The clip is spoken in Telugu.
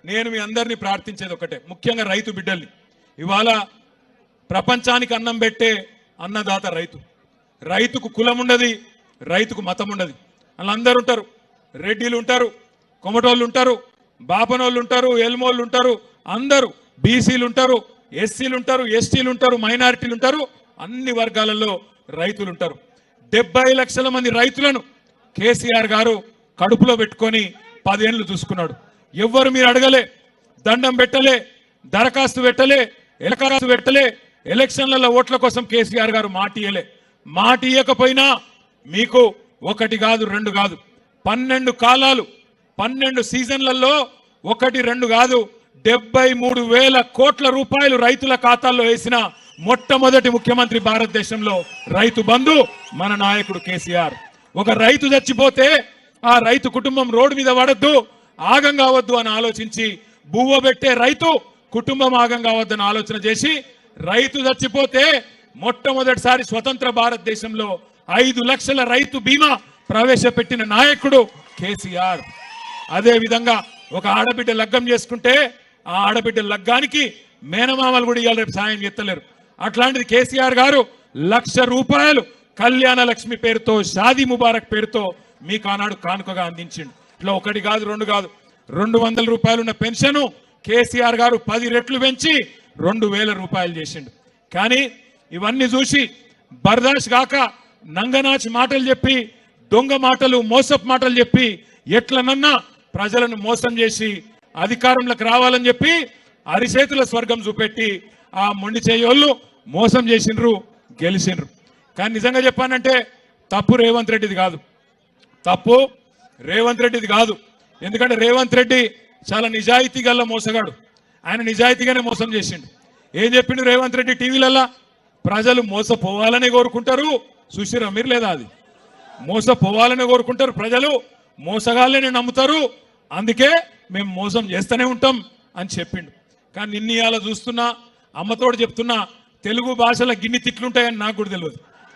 నేను మీ అందరినీ ప్రార్థించేది ఒకటే, ముఖ్యంగా రైతు బిడ్డల్ని. ఇవాళ ప్రపంచానికి అన్నం పెట్టే అన్నదాత రైతు. రైతుకు కులం ఉండదు, రైతుకు మతం ఉండదు. వాళ్ళందరూ ఉంటారు, రెడ్డిలు ఉంటారు, కొమటోళ్ళు ఉంటారు, బాపనోళ్ళు ఉంటారు, ఎల్మోళ్ళు ఉంటారు, అందరూ బీసీలు ఉంటారు, ఎస్సీలు ఉంటారు, ఎస్టీలు ఉంటారు, మైనారిటీలు ఉంటారు, అన్ని వర్గాలలో రైతులు ఉంటారు. 70 లక్షల మంది రైతులను కేసీఆర్ గారు కడుపులో పెట్టుకొని 10 ఏళ్ళు చూసుకున్నాడు. ఎవ్వరు మీరు అడగలే, దండం పెట్టలే, దరఖాస్తు పెట్టలే, ఎలకరాస్తు పెట్టలే, ఎలక్షన్లలో ఓట్ల కోసం కేసీఆర్ గారు మాట ఇయ్యలే. మాట ఇయ్యకపోయినా మీకు 1 కాదు 2 కాదు 12 కాలాలు 12 సీజన్లలో 1 2 కాదు 73,000 కోట్ల రూపాయలు రైతుల ఖాతాల్లో వేసిన మొట్టమొదటి ముఖ్యమంత్రి భారతదేశంలో రైతు బంధు మన నాయకుడు కేసీఆర్. ఒక రైతు చచ్చిపోతే ఆ రైతు కుటుంబం రోడ్డు మీద పడద్దు, ఆగం కావద్దు అని ఆలోచించి బువ్వ పెట్టే రైతు కుటుంబం ఆగం కావద్దని ఆలోచన చేసి రైతు చచ్చిపోతే మొట్టమొదటిసారి స్వతంత్ర భారతదేశంలో 5 లక్షల రైతు బీమా ప్రవేశపెట్టిన నాయకుడు కేసీఆర్. అదే విధంగా ఒక ఆడబిడ్డ లగ్గం చేసుకుంటే ఆ ఆడబిడ్డ లగ్గానికి మేనమామలు కూడా ఇవాళ రేపు సాయం చేస్తలేరు. అట్లాంటిది కేసీఆర్ గారు 1,00,000 రూపాయలు కళ్యాణ లక్ష్మి పేరుతో, షాదీ ముబారక్ పేరుతో మీకు ఆనాడు కానుకగా అందించిండు. ఇట్లా 1 కాదు 2 కాదు 200 రూపాయలు ఉన్న పెన్షన్ కేసీఆర్ గారు 10 రెట్లు పెంచి 2,000 రూపాయలు చేసిండు. కానీ ఇవన్నీ చూసి బర్దాష్ కాక నంగనాచి మాటలు చెప్పి, దొంగ మాటలు, మోసపు మాటలు చెప్పి ఎట్లనన్నా ప్రజలను మోసం చేసి అధికారంలోకి రావాలని చెప్పి అరిచేతుల స్వర్గం చూపెట్టి ఆ మొండి చేయోళ్ళు మోసం చేసిండ్రు, గెలిచిండ్రు. కానీ నిజంగా చెప్పానంటే తప్పు రేవంత్ రెడ్డిది కాదు, తప్పు రేవంత్ రెడ్డిది కాదు. ఎందుకంటే రేవంత్ రెడ్డి చాలా నిజాయితీ గల్ల మోసగాడు. ఆయన నిజాయితీగానే మోసం చేసిండు. ఏం చెప్పిండు రేవంత్ రెడ్డి టీవీలలో? ప్రజలు మోసపోవాలని కోరుకుంటారు, చూసిరా మీరు లేదా? అది మోసపోవాలని కోరుకుంటారు ప్రజలు, మోసగాళ్ళని నమ్ముతారు, అందుకే మేము మోసం చేస్తూనే ఉంటాం అని చెప్పిండు. కానీ నిన్న ఇవాళ చూస్తున్నా, అమ్మతోడు చెప్తున్నా, తెలుగు భాషలో గిన్ని తిట్లుంటాయని నాకు కూడా తెలియదు.